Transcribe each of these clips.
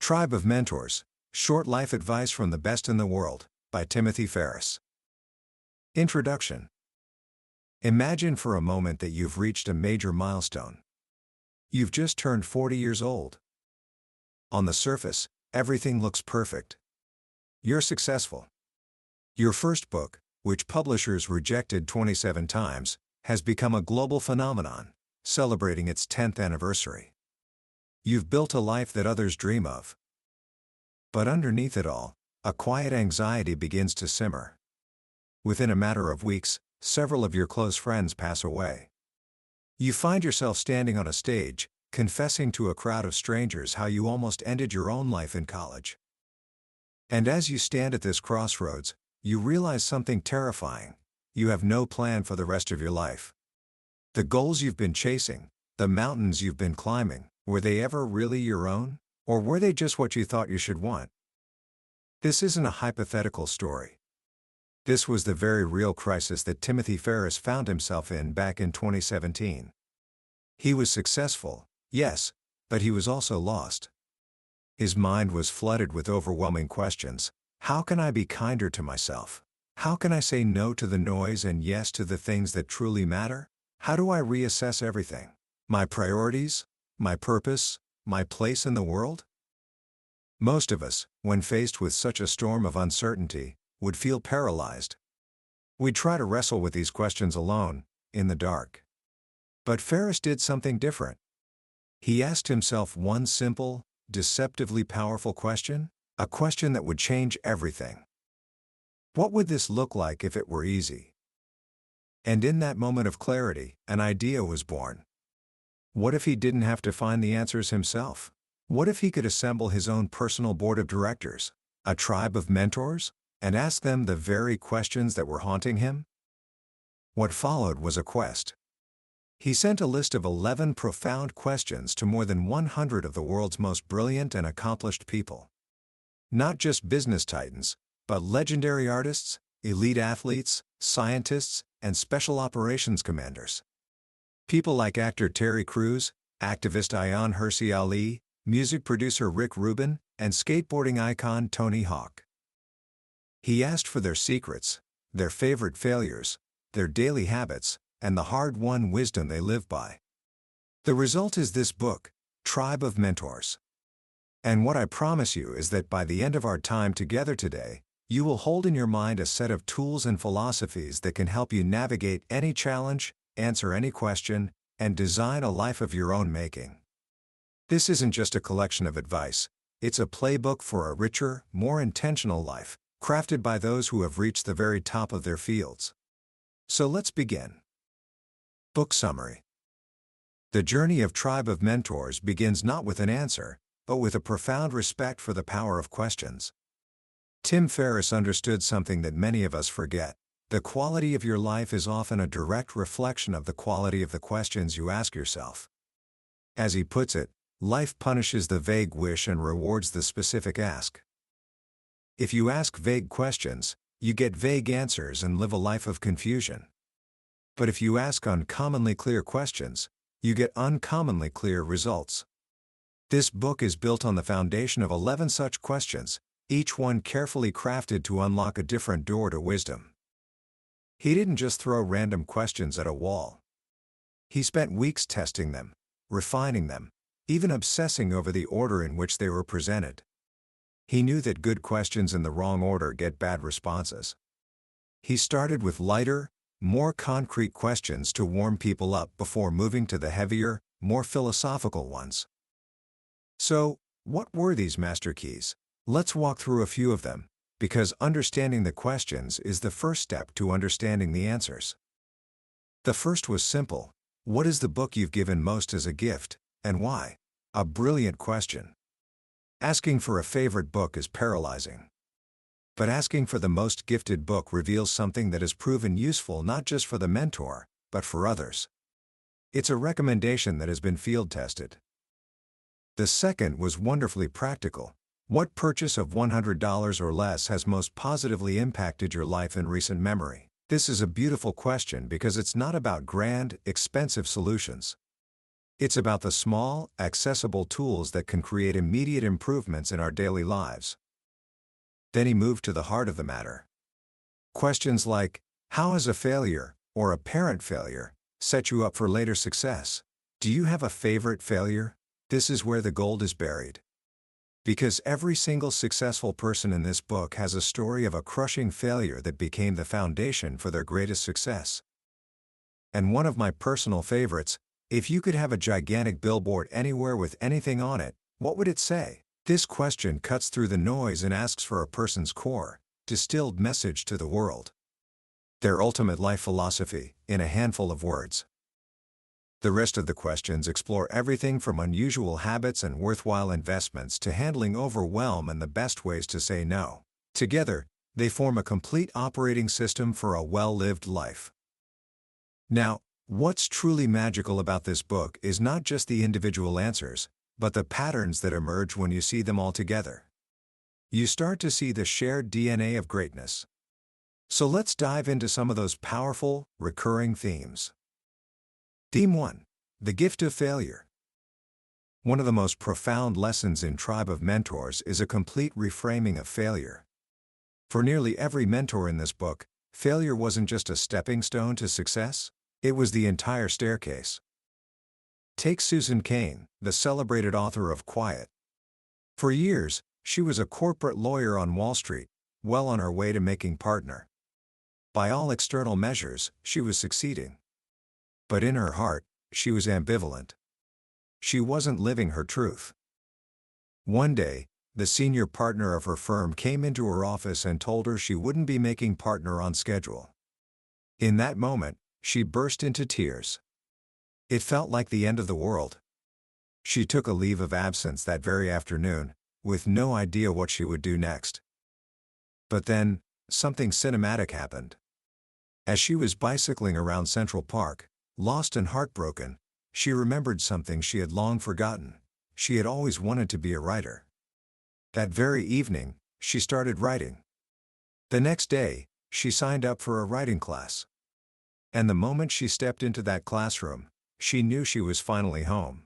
Tribe of Mentors, Short Life Advice from the Best in the World, by Timothy Ferriss. Introduction. Imagine for a moment that you've reached a major milestone. You've just turned 40 years old. On the surface, everything looks perfect. You're successful. Your first book, which publishers rejected 27 times, has become a global phenomenon, celebrating its 10th anniversary. You've built a life that others dream of. But underneath it all, a quiet anxiety begins to simmer. Within a matter of weeks, several of your close friends pass away. You find yourself standing on a stage, confessing to a crowd of strangers how you almost ended your own life in college. And as you stand at this crossroads, you realize something terrifying. You have no plan for the rest of your life. The goals you've been chasing, the mountains you've been climbing, were they ever really your own? Or were they just what you thought you should want? This isn't a hypothetical story. This was the very real crisis that Timothy Ferriss found himself in back in 2017. He was successful, yes, but he was also lost. His mind was flooded with overwhelming questions. How can I be kinder to myself? How can I say no to the noise and yes to the things that truly matter? How do I reassess everything? My priorities? My purpose? My place in the world? Most of us, when faced with such a storm of uncertainty, would feel paralyzed. We'd try to wrestle with these questions alone, in the dark. But Ferriss did something different. He asked himself one simple, deceptively powerful question, a question that would change everything. What would this look like if it were easy? And in that moment of clarity, an idea was born. What if he didn't have to find the answers himself? What if he could assemble his own personal board of directors, a tribe of mentors, and ask them the very questions that were haunting him? What followed was a quest. He sent a list of 11 profound questions to more than 100 of the world's most brilliant and accomplished people. Not just business titans, but legendary artists, elite athletes, scientists, and special operations commanders. People like actor Terry Crews, activist Ayaan Hirsi Ali, music producer Rick Rubin, and skateboarding icon Tony Hawk. He asked for their secrets, their favorite failures, their daily habits, and the hard-won wisdom they live by. The result is this book, Tribe of Mentors. And what I promise you is that by the end of our time together today, you will hold in your mind a set of tools and philosophies that can help you navigate any challenge, answer any question, and design a life of your own making. This isn't just a collection of advice, it's a playbook for a richer, more intentional life, crafted by those who have reached the very top of their fields. So let's begin. Book summary. The journey of Tribe of Mentors begins not with an answer, but with a profound respect for the power of questions. Tim Ferriss understood something that many of us forget. The quality of your life is often a direct reflection of the quality of the questions you ask yourself. As he puts it, life punishes the vague wish and rewards the specific ask. If you ask vague questions, you get vague answers and live a life of confusion. But if you ask uncommonly clear questions, you get uncommonly clear results. This book is built on the foundation of 11 such questions, each one carefully crafted to unlock a different door to wisdom. He didn't just throw random questions at a wall. He spent weeks testing them, refining them, even obsessing over the order in which they were presented. He knew that good questions in the wrong order get bad responses. He started with lighter, more concrete questions to warm people up before moving to the heavier, more philosophical ones. So, what were these master keys? Let's walk through a few of them, because understanding the questions is the first step to understanding the answers. The first was simple. What is the book you've given most as a gift, and why? A brilliant question. Asking for a favorite book is paralyzing. But asking for the most gifted book reveals something that has proven useful not just for the mentor, but for others. It's a recommendation that has been field-tested. The second was wonderfully practical. What purchase of $100 or less has most positively impacted your life in recent memory? This is a beautiful question because it's not about grand, expensive solutions. It's about the small, accessible tools that can create immediate improvements in our daily lives. Then he moved to the heart of the matter. Questions like, how has a failure, or apparent failure, set you up for later success? Do you have a favorite failure? This is where the gold is buried. Because every single successful person in this book has a story of a crushing failure that became the foundation for their greatest success. And one of my personal favorites, if you could have a gigantic billboard anywhere with anything on it, what would it say? This question cuts through the noise and asks for a person's core, distilled message to the world. Their ultimate life philosophy, in a handful of words. The rest of the questions explore everything from unusual habits and worthwhile investments to handling overwhelm and the best ways to say no. Together, they form a complete operating system for a well-lived life. Now, what's truly magical about this book is not just the individual answers, but the patterns that emerge when you see them all together. You start to see the shared DNA of greatness. So let's dive into some of those powerful, recurring themes. Theme 1. The Gift of Failure. One of the most profound lessons in Tribe of Mentors is a complete reframing of failure. For nearly every mentor in this book, failure wasn't just a stepping stone to success, it was the entire staircase. Take Susan Cain, the celebrated author of Quiet. For years, she was a corporate lawyer on Wall Street, well on her way to making partner. By all external measures, she was succeeding. But in her heart, she was ambivalent. She wasn't living her truth. One day, the senior partner of her firm came into her office and told her she wouldn't be making partner on schedule. In that moment, she burst into tears. It felt like the end of the world. She took a leave of absence that very afternoon, with no idea what she would do next. But then, something cinematic happened. As she was bicycling around Central Park, lost and heartbroken, she remembered something she had long forgotten. She had always wanted to be a writer. That very evening, she started writing. The next day, she signed up for a writing class. And the moment she stepped into that classroom, she knew she was finally home.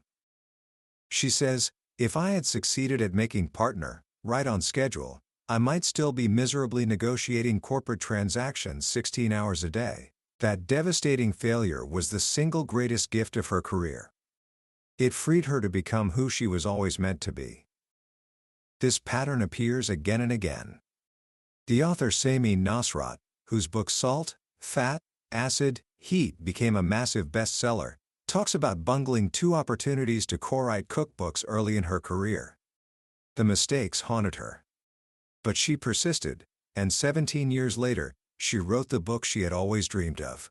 She says, if I had succeeded at making partner, right on schedule, I might still be miserably negotiating corporate transactions 16 hours a day. That devastating failure was the single greatest gift of her career. It freed her to become who she was always meant to be. This pattern appears again and again. The author Samin Nosrat, whose book Salt, Fat, Acid, Heat became a massive bestseller, talks about bungling 2 opportunities to co-write cookbooks early in her career. The mistakes haunted her. But she persisted, and 17 years later, she wrote the book she had always dreamed of.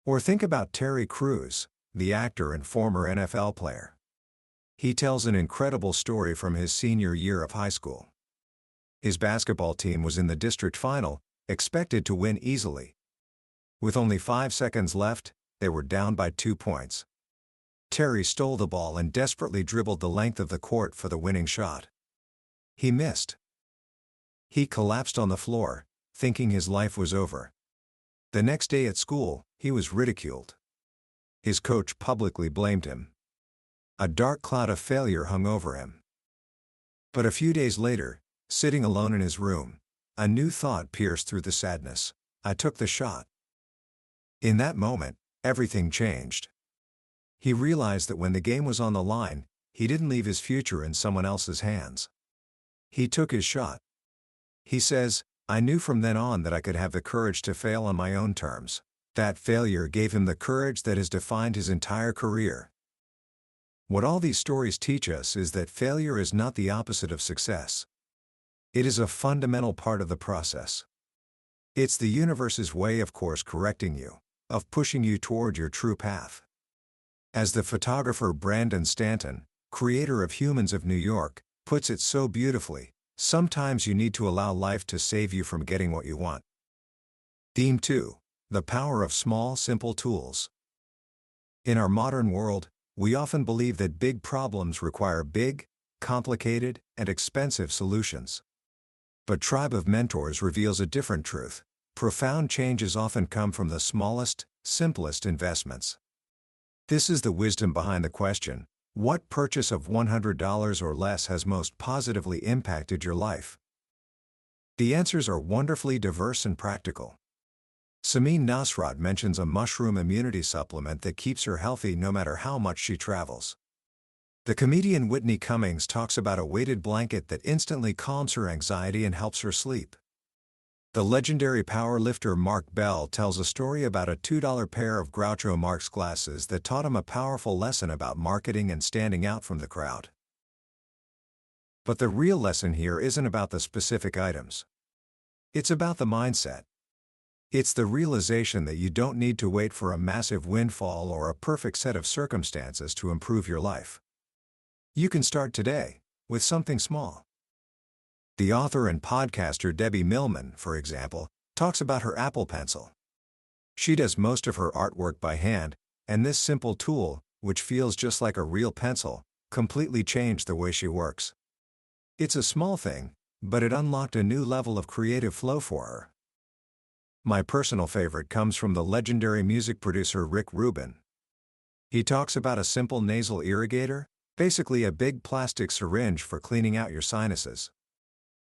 Or think about Terry Crews, the actor and former NFL player. He tells an incredible story from his senior year of high school. His basketball team was in the district final, expected to win easily. With only 5 seconds left, they were down by 2 points. Terry stole the ball and desperately dribbled the length of the court for the winning shot. He missed. He collapsed on the floor, thinking his life was over. The next day at school, he was ridiculed. His coach publicly blamed him. A dark cloud of failure hung over him. But a few days later, sitting alone in his room, a new thought pierced through the sadness. I took the shot. In that moment, everything changed. He realized that when the game was on the line, he didn't leave his future in someone else's hands. He took his shot. He says, I knew from then on that I could have the courage to fail on my own terms. That failure gave him the courage that has defined his entire career. What all these stories teach us is that failure is not the opposite of success. It is a fundamental part of the process. It's the universe's way of course correcting you, of pushing you toward your true path. As the photographer Brandon Stanton, creator of Humans of New York, puts it so beautifully, sometimes you need to allow life to save you from getting what you want. Theme 2. The Power of Small, Simple Tools. In our modern world, we often believe that big problems require big, complicated, and expensive solutions. But Tribe of Mentors reveals a different truth. Profound changes often come from the smallest, simplest investments. This is the wisdom behind the question, what purchase of $100 or less has most positively impacted your life? The answers are wonderfully diverse and practical. Samin Nasrat mentions a mushroom immunity supplement that keeps her healthy no matter how much she travels. The comedian Whitney Cummings talks about a weighted blanket that instantly calms her anxiety and helps her sleep. The legendary powerlifter Mark Bell tells a story about a $2 pair of Groucho Marx glasses that taught him a powerful lesson about marketing and standing out from the crowd. But the real lesson here isn't about the specific items. It's about the mindset. It's the realization that you don't need to wait for a massive windfall or a perfect set of circumstances to improve your life. You can start today, with something small. The author and podcaster Debbie Millman, for example, talks about her Apple Pencil. She does most of her artwork by hand, and this simple tool, which feels just like a real pencil, completely changed the way she works. It's a small thing, but it unlocked a new level of creative flow for her. My personal favorite comes from the legendary music producer Rick Rubin. He talks about a simple nasal irrigator, basically a big plastic syringe for cleaning out your sinuses.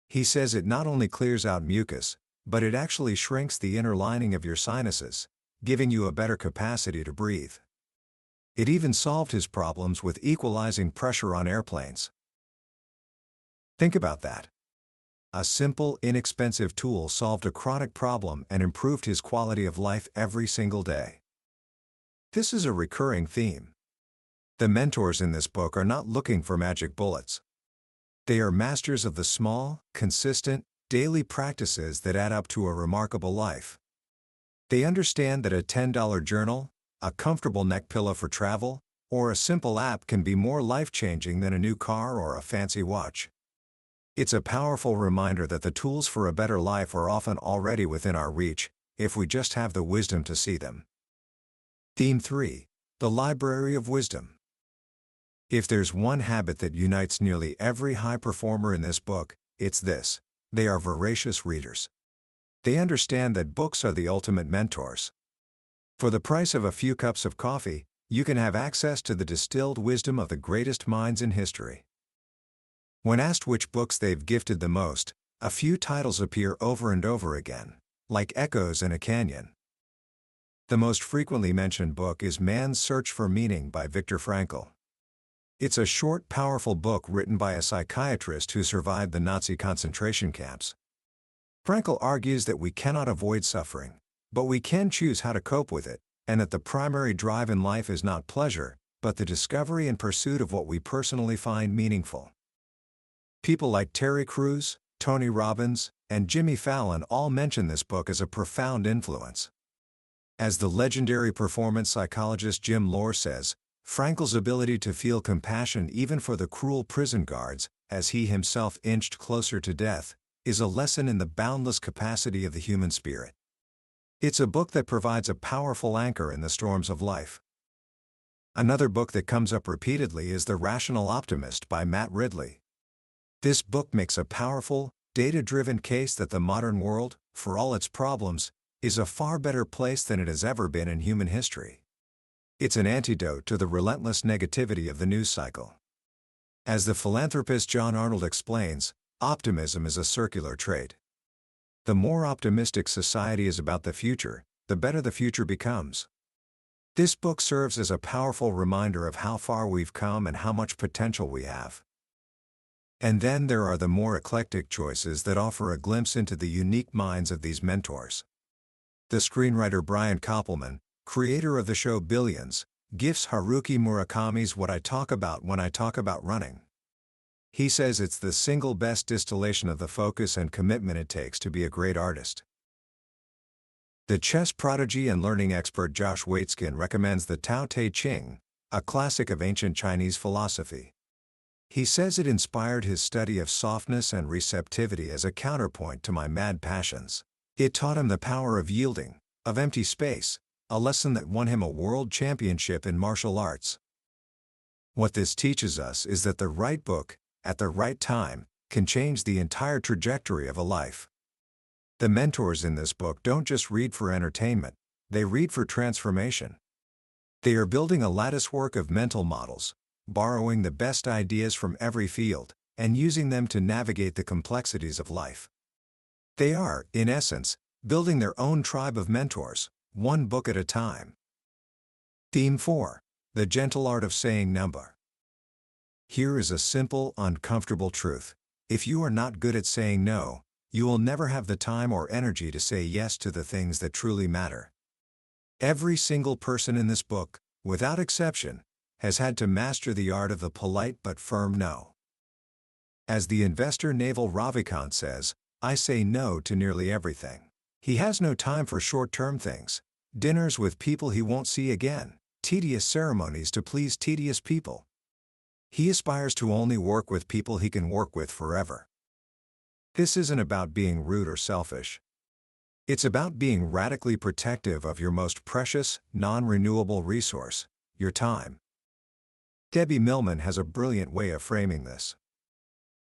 He says it not only clears out mucus, but it actually shrinks the inner lining of your sinuses, giving you a better capacity to breathe. It even solved his problems with equalizing pressure on airplanes. Think about that. A simple, inexpensive tool solved a chronic problem and improved his quality of life every single day. This is a recurring theme. The mentors in this book are not looking for magic bullets. They are masters of the small, consistent, daily practices that add up to a remarkable life. They understand that a $10 journal, a comfortable neck pillow for travel, or a simple app can be more life-changing than a new car or a fancy watch. It's a powerful reminder that the tools for a better life are often already within our reach, if we just have the wisdom to see them. Theme 3. The Library of Wisdom. If there's one habit that unites nearly every high performer in this book, it's this: they are voracious readers. They understand that books are the ultimate mentors. For the price of a few cups of coffee, you can have access to the distilled wisdom of the greatest minds in history. When asked which books they've gifted the most, a few titles appear over and over again, like echoes in a canyon. The most frequently mentioned book is Man's Search for Meaning by Viktor Frankl. It's a short, powerful book written by a psychiatrist who survived the Nazi concentration camps. Frankl argues that we cannot avoid suffering, but we can choose how to cope with it, and that the primary drive in life is not pleasure, but the discovery and pursuit of what we personally find meaningful. People like Terry Crews, Tony Robbins, and Jimmy Fallon all mention this book as a profound influence. As the legendary performance psychologist Jim Lohr says, Frankl's ability to feel compassion even for the cruel prison guards, as he himself inched closer to death, is a lesson in the boundless capacity of the human spirit. It's a book that provides a powerful anchor in the storms of life. Another book that comes up repeatedly is The Rational Optimist by Matt Ridley. This book makes a powerful, data-driven case that the modern world, for all its problems, is a far better place than it has ever been in human history. It's an antidote to the relentless negativity of the news cycle. As the philanthropist John Arnold explains, optimism is a circular trait. The more optimistic society is about the future, the better the future becomes. This book serves as a powerful reminder of how far we've come and how much potential we have. And then there are the more eclectic choices that offer a glimpse into the unique minds of these mentors. The screenwriter Brian Koppelman, creator of the show Billions, gifts Haruki Murakami's What I Talk About When I Talk About Running. He says it's the single best distillation of the focus and commitment it takes to be a great artist. The chess prodigy and learning expert Josh Waitzkin recommends the Tao Te Ching, a classic of ancient Chinese philosophy. He says it inspired his study of softness and receptivity as a counterpoint to my mad passions. It taught him the power of yielding, of empty space, a lesson that won him a world championship in martial arts. What this teaches us is that the right book, at the right time, can change the entire trajectory of a life. The mentors in this book don't just read for entertainment, they read for transformation. They are building a latticework of mental models, borrowing the best ideas from every field, and using them to navigate the complexities of life. They are, in essence, building their own tribe of mentors, one book at a time. Theme 4. The Gentle Art of Saying No. Here is a simple, uncomfortable truth. If you are not good at saying no, you will never have the time or energy to say yes to the things that truly matter. Every single person in this book, without exception, has had to master the art of the polite but firm no. As the investor Naval Ravikant says, I say no to nearly everything. He has no time for short-term things, dinners with people he won't see again, tedious ceremonies to please tedious people. He aspires to only work with people he can work with forever. This isn't about being rude or selfish. It's about being radically protective of your most precious, non-renewable resource, your time. Debbie Millman has a brilliant way of framing this.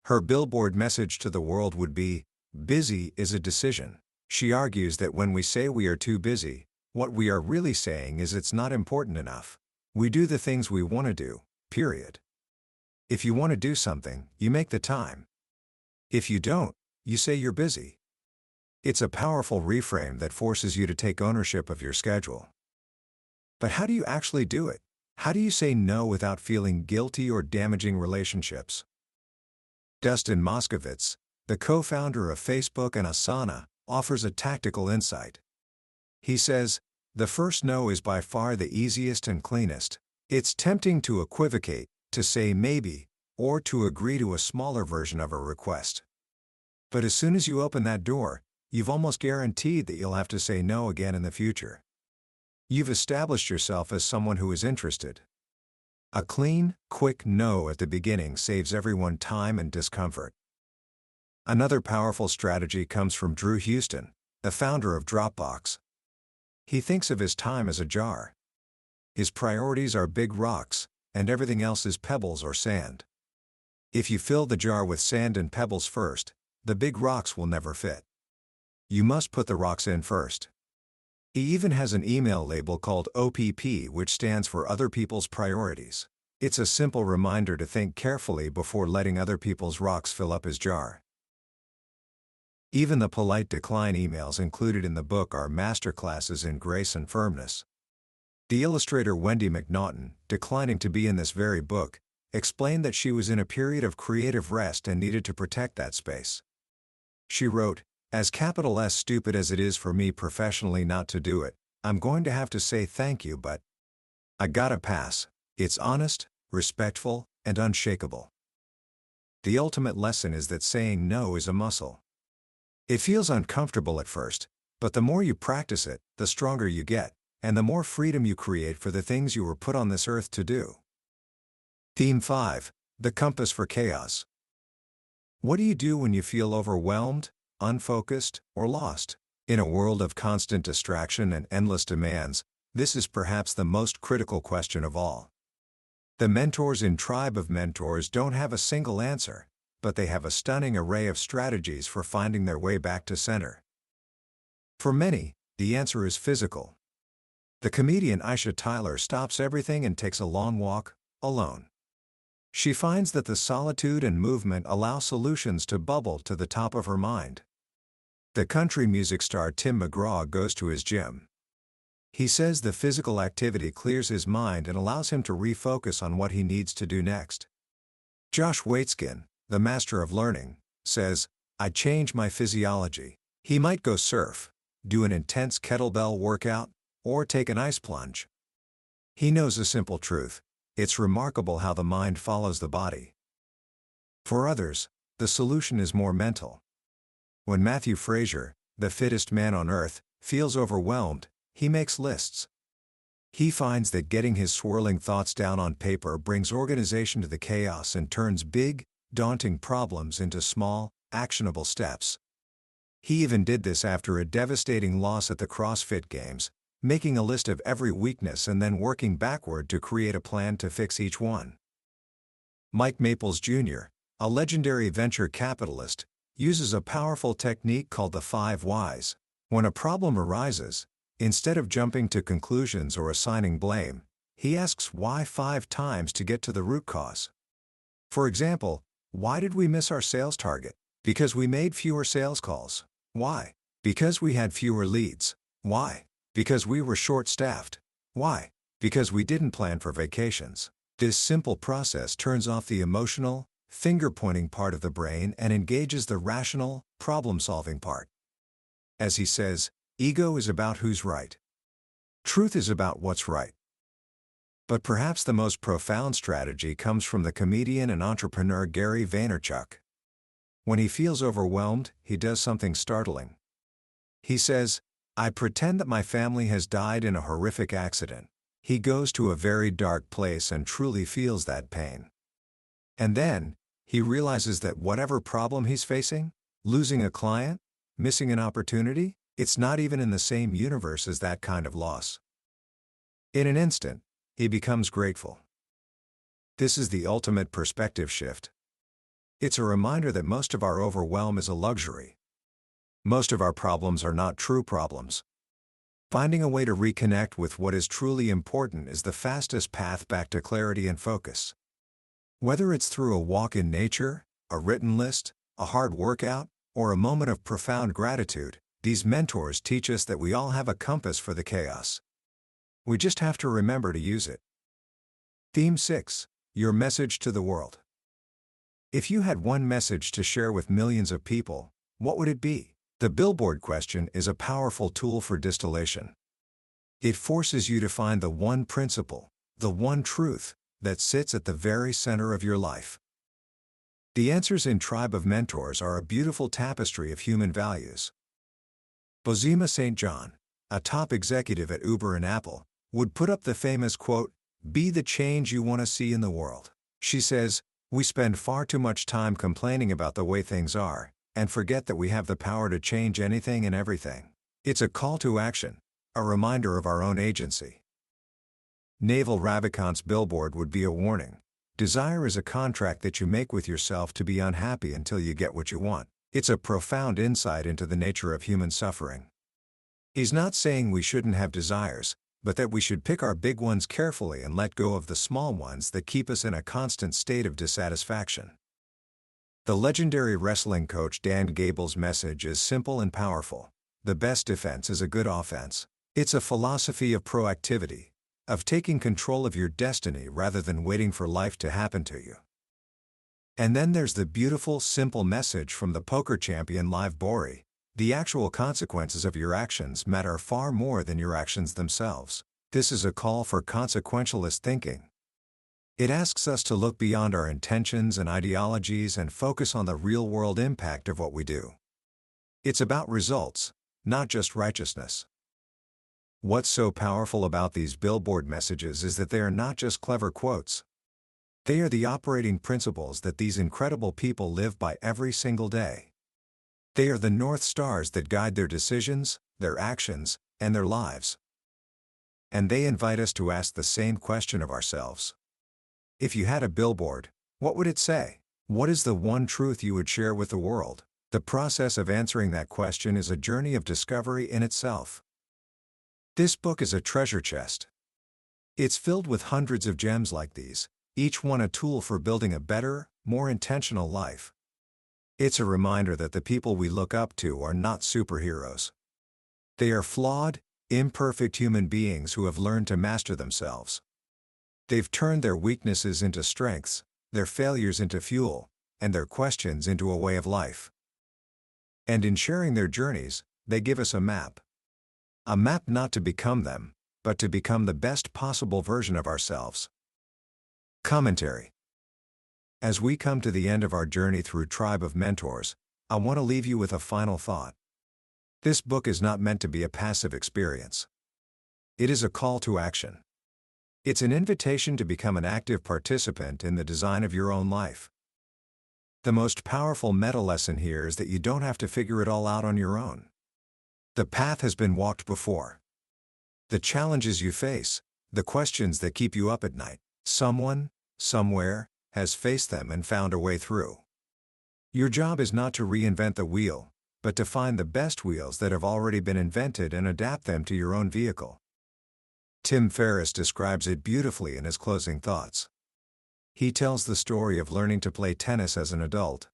Her billboard message to the world would be, busy is a decision. She argues that when we say we are too busy, what we are really saying is it's not important enough. We do the things we want to do, period. If you want to do something, you make the time. If you don't, you say you're busy. It's a powerful reframe that forces you to take ownership of your schedule. But how do you actually do it? How do you say no without feeling guilty or damaging relationships? Dustin Moskovitz, the co-founder of Facebook and Asana, offers a tactical insight. He says, the first no is by far the easiest and cleanest. It's tempting to equivocate, to say maybe, or to agree to a smaller version of a request. But as soon as you open that door, you've almost guaranteed that you'll have to say no again in the future. You've established yourself as someone who is interested. A clean, quick no at the beginning saves everyone time and discomfort. Another powerful strategy comes from Drew Houston, the founder of Dropbox. He thinks of his time as a jar. His priorities are big rocks, and everything else is pebbles or sand. If you fill the jar with sand and pebbles first, the big rocks will never fit. You must put the rocks in first. He even has an email label called OPP, which stands for Other People's Priorities. It's a simple reminder to think carefully before letting other people's rocks fill up his jar. Even the polite decline emails included in the book are masterclasses in grace and firmness. The illustrator Wendy McNaughton, declining to be in this very book, explained that she was in a period of creative rest and needed to protect that space. She wrote, as capital S stupid as it is for me professionally not to do it, I'm going to have to say thank you, but I gotta pass. It's honest, respectful, and unshakable. The ultimate lesson is that saying no is a muscle. It feels uncomfortable at first, but the more you practice it, the stronger you get, and the more freedom you create for the things you were put on this earth to do. Theme 5. The Compass for Chaos. What do you do when you feel overwhelmed, unfocused, or lost? In a world of constant distraction and endless demands, this is perhaps the most critical question of all. The mentors in Tribe of Mentors don't have a single answer, but they have a stunning array of strategies for finding their way back to center. For many, the answer is physical. The comedian Aisha Tyler stops everything and takes a long walk, alone. She finds that the solitude and movement allow solutions to bubble to the top of her mind. The country music star Tim McGraw goes to his gym. He says the physical activity clears his mind and allows him to refocus on what he needs to do next. Josh Waitzkin, the master of learning, says, I change my physiology. He might go surf, do an intense kettlebell workout, or take an ice plunge. He knows a simple truth. It's remarkable how the mind follows the body. For others, the solution is more mental. When Matthew Frazier, the fittest man on earth, feels overwhelmed, he makes lists. He finds that getting his swirling thoughts down on paper brings organization to the chaos and turns big, daunting problems into small, actionable steps. He even did this after a devastating loss at the CrossFit Games, making a list of every weakness and then working backward to create a plan to fix each one. Mike Maples Jr., a legendary venture capitalist, uses a powerful technique called the 5 whys. When a problem arises, instead of jumping to conclusions or assigning blame, He asks why 5 times to get to the root cause. For example, why did we miss our sales target? Because we made fewer sales calls. Why? Because we had fewer leads. Why? Because we were short-staffed. Why? Because we didn't plan for vacations. This simple process turns off the emotional, finger-pointing part of the brain and engages the rational, problem-solving part. As he says, ego is about who's right. Truth is about what's right. But perhaps the most profound strategy comes from the comedian and entrepreneur Gary Vaynerchuk. When he feels overwhelmed, he does something startling. He says, "I pretend that my family has died in a horrific accident." He goes to a very dark place and truly feels that pain. And then, he realizes that whatever problem he's facing, losing a client, missing an opportunity, it's not even in the same universe as that kind of loss. In an instant, he becomes grateful. This is the ultimate perspective shift. It's a reminder that most of our overwhelm is a luxury. Most of our problems are not true problems. Finding a way to reconnect with what is truly important is the fastest path back to clarity and focus. Whether it's through a walk in nature, a written list, a hard workout, or a moment of profound gratitude, these mentors teach us that we all have a compass for the chaos. We just have to remember to use it. Theme 6. Your message to the world. If you had one message to share with millions of people, what would it be? The billboard question is a powerful tool for distillation. It forces you to find the one principle, the one truth, that sits at the very center of your life. The answers in Tribe of Mentors are a beautiful tapestry of human values. Bozoma St. John, a top executive at Uber and Apple, would put up the famous quote, "Be the change you want to see in the world." She says, "We spend far too much time complaining about the way things are, and forget that we have the power to change anything and everything." It's a call to action, a reminder of our own agency. Naval Ravikant's billboard would be a warning. Desire is a contract that you make with yourself to be unhappy until you get what you want. It's a profound insight into the nature of human suffering. He's not saying we shouldn't have desires, but that we should pick our big ones carefully and let go of the small ones that keep us in a constant state of dissatisfaction. The legendary wrestling coach Dan Gable's message is simple and powerful. The best defense is a good offense. It's a philosophy of proactivity, of taking control of your destiny rather than waiting for life to happen to you. And then there's the beautiful, simple message from the poker champion Live Bori: the actual consequences of your actions matter far more than your actions themselves. This is a call for consequentialist thinking. It asks us to look beyond our intentions and ideologies and focus on the real-world impact of what we do. It's about results, not just righteousness. What's so powerful about these billboard messages is that they are not just clever quotes. They are the operating principles that these incredible people live by every single day. They are the North Stars that guide their decisions, their actions, and their lives. And they invite us to ask the same question of ourselves. If you had a billboard, what would it say? What is the one truth you would share with the world? The process of answering that question is a journey of discovery in itself. This book is a treasure chest. It's filled with hundreds of gems like these, each one a tool for building a better, more intentional life. It's a reminder that the people we look up to are not superheroes. They are flawed, imperfect human beings who have learned to master themselves. They've turned their weaknesses into strengths, their failures into fuel, and their questions into a way of life. And in sharing their journeys, they give us a map. A map not to become them, but to become the best possible version of ourselves. Commentary. As we come to the end of our journey through Tribe of Mentors, I want to leave you with a final thought. This book is not meant to be a passive experience. It is a call to action. It's an invitation to become an active participant in the design of your own life. The most powerful meta lesson here is that you don't have to figure it all out on your own. The path has been walked before. The challenges you face, the questions that keep you up at night, someone, somewhere, has faced them and found a way through. Your job is not to reinvent the wheel, but to find the best wheels that have already been invented and adapt them to your own vehicle. Tim Ferriss describes it beautifully in his closing thoughts. He tells the story of learning to play tennis as an adult.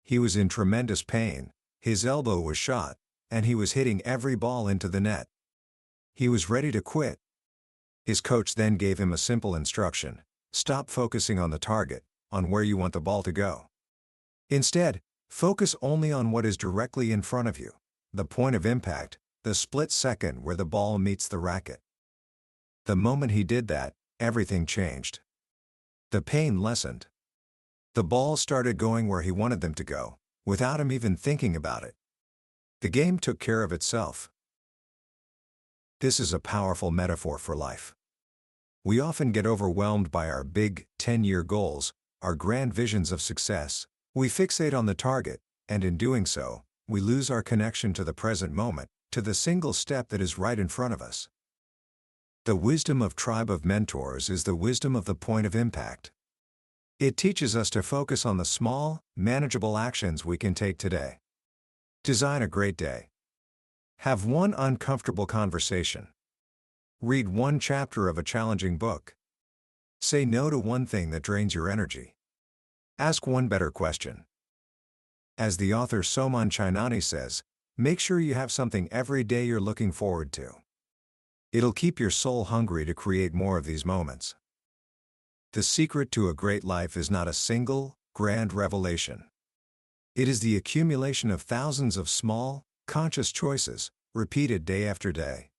He was in tremendous pain, his elbow was shot, and he was hitting every ball into the net. He was ready to quit. His coach then gave him a simple instruction: stop focusing on the target, on where you want the ball to go. Instead, focus only on what is directly in front of you, the point of impact, the split second where the ball meets the racket. The moment he did that, everything changed. The pain lessened. The balls started going where he wanted them to go, without him even thinking about it. The game took care of itself. This is a powerful metaphor for life. We often get overwhelmed by our big, 10-year goals, our grand visions of success. We fixate on the target, and in doing so, we lose our connection to the present moment, to the single step that is right in front of us. The wisdom of Tribe of Mentors is the wisdom of the point of impact. It teaches us to focus on the small, manageable actions we can take today. Design a great day. Have one uncomfortable conversation. Read one chapter of a challenging book. Say no to one thing that drains your energy. Ask one better question. As the author Soman Chainani says, make sure you have something every day you're looking forward to. It'll keep your soul hungry to create more of these moments. The secret to a great life is not a single, grand revelation. It is the accumulation of thousands of small, conscious choices, repeated day after day.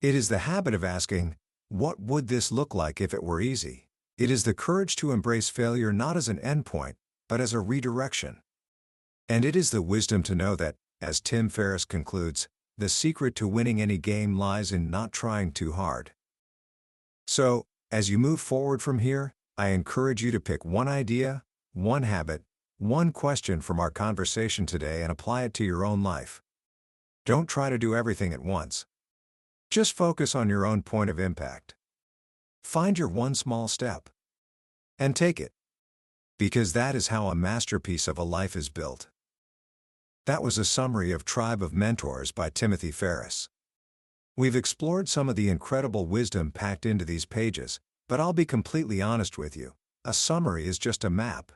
It is the habit of asking, what would this look like if it were easy? It is the courage to embrace failure not as an endpoint, but as a redirection. And it is the wisdom to know that, as Tim Ferriss concludes, the secret to winning any game lies in not trying too hard. So, as you move forward from here, I encourage you to pick one idea, one habit, one question from our conversation today and apply it to your own life. Don't try to do everything at once. Just focus on your own point of impact. Find your one small step. And take it. Because that is how a masterpiece of a life is built. That was a summary of Tribe of Mentors by Timothy Ferriss. We've explored some of the incredible wisdom packed into these pages, but I'll be completely honest with you, a summary is just a map.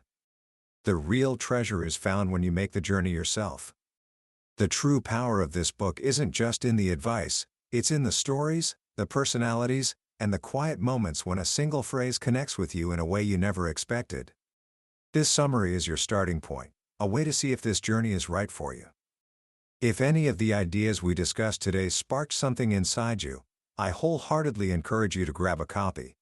The real treasure is found when you make the journey yourself. The true power of this book isn't just in the advice, it's in the stories, the personalities, and the quiet moments when a single phrase connects with you in a way you never expected. This summary is your starting point, a way to see if this journey is right for you. If any of the ideas we discussed today sparked something inside you, I wholeheartedly encourage you to grab a copy.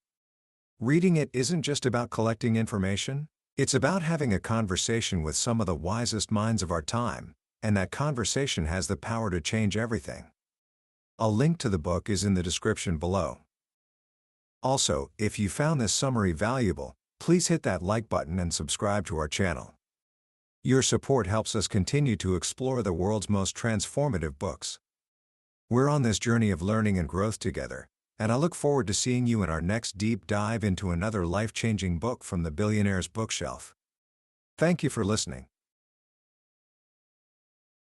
Reading it isn't just about collecting information, it's about having a conversation with some of the wisest minds of our time, and that conversation has the power to change everything. A link to the book is in the description below. Also, if you found this summary valuable, please hit that like button and subscribe to our channel. Your support helps us continue to explore the world's most transformative books. We're on this journey of learning and growth together, and I look forward to seeing you in our next deep dive into another life-changing book from the Billionaire's Bookshelf. Thank you for listening.